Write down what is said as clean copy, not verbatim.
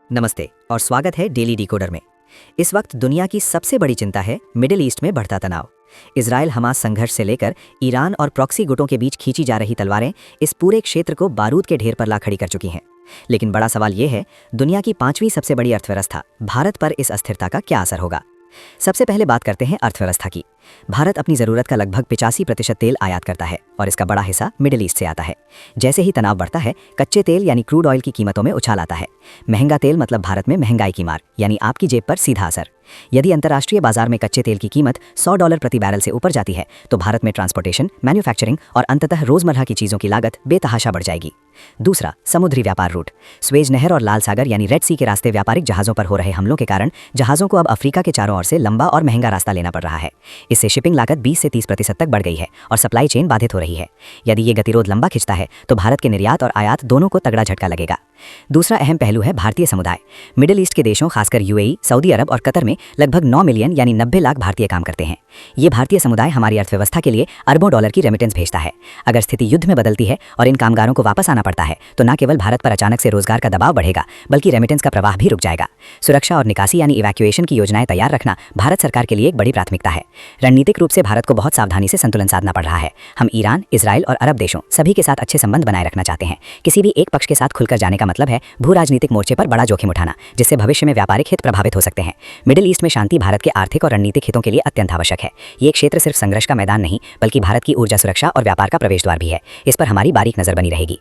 नमस्ते और स्वागत है डेली डिकोडर में। इस वक्त दुनिया की सबसे बड़ी चिंता है मिडिल ईस्ट में बढ़ता तनाव। इजराइल हमास संघर्ष से लेकर ईरान और प्रॉक्सी गुटों के बीच खींची जा रही तलवारें इस पूरे क्षेत्र को बारूद के ढेर पर ला खड़ी कर चुकी हैं। लेकिन बड़ा सवाल ये है, दुनिया की 5वीं सबसे बड़ी अर्थव्यवस्था भारत पर इस अस्थिरता का क्या असर होगा। सबसे पहले बात करते हैं अर्थव्यवस्था की। भारत अपनी ज़रूरत का लगभग 85% तेल आयात करता है और इसका बड़ा हिस्सा मिडिल ईस्ट से आता है। जैसे ही तनाव बढ़ता है, कच्चे तेल यानी क्रूड ऑयल की कीमतों में उछाल आता है। महंगा तेल मतलब भारत में महंगाई की मार, यानी आपकी जेब पर सीधा असर। यदि अंतर्राष्ट्रीय बाजार में कच्चे तेल की कीमत $100 प्रति बैरल से ऊपर जाती है तो भारत में ट्रांसपोर्टेशन, मैन्युफैक्चरिंग और अंततः रोजमर्रा की चीज़ों की लागत बेतहाशा बढ़ जाएगी। दूसरा, समुद्री व्यापार रूट। स्वेज नहर और लाल सागर यानी रेड सी के रास्ते व्यापारिक जहाज़ों पर हो रहे हमलों के कारण जहाज़ों को अब अफ्रीका के चारों ओर से लंबा और महंगा रास्ता लेना पड़ रहा है। इससे शिपिंग लागत 20 से 30% तक बढ़ गई है और सप्लाई चेन बाधित हो रही है। यदि ये गतिरोध लंबा खिंचता है तो भारत के निर्यात और आयात दोनों को तगड़ा झटका लगेगा। दूसरा अहम पहलू है भारतीय समुदाय। मिडिल ईस्ट के देशों खासकर यूएई, सऊदी अरब और कतर में लगभग 9 मिलियन यानी 90 लाख भारतीय काम करते हैं। ये भारतीय समुदाय हमारी अर्थव्यवस्था के लिए अरबों डॉलर की रेमिटेंस भेजता है। अगर स्थिति युद्ध में बदलती है और इन कामगारों को वापस आना पड़ता है तो न केवल भारत पर अचानक से रोजगार का दबाव बढ़ेगा, बल्कि रेमिटेंस का प्रवाह भी रुक जाएगा। सुरक्षा और निकासी यानी इवैक्यूएशन की योजनाएं तैयार रखना भारत सरकार के लिए एक बड़ी प्राथमिकता है। रणनीतिक रूप से भारत को बहुत सावधानी से संतुलन साधना पड़ रहा है। हम ईरान, इजराइल और अरब देशों सभी के साथ अच्छे संबंध बनाए रखना चाहते हैं। किसी भी एक पक्ष के साथ खुलकर जाने का मतलब है भू राजनीतिक मोर्चे पर बड़ा जोखिम उठाना, जिससे भविष्य में व्यापारिक हित प्रभावित हो सकते हैं। मिडिल ईस्ट में शांति भारत के आर्थिक और रणनीतिक हितों के लिए अत्यंत आवश्यक है। ये क्षेत्र सिर्फ संघर्ष का मैदान नहीं, बल्कि भारत की ऊर्जा सुरक्षा और व्यापार का प्रवेश द्वार भी है। इस पर हमारी बारीक नजर बनी रहेगी।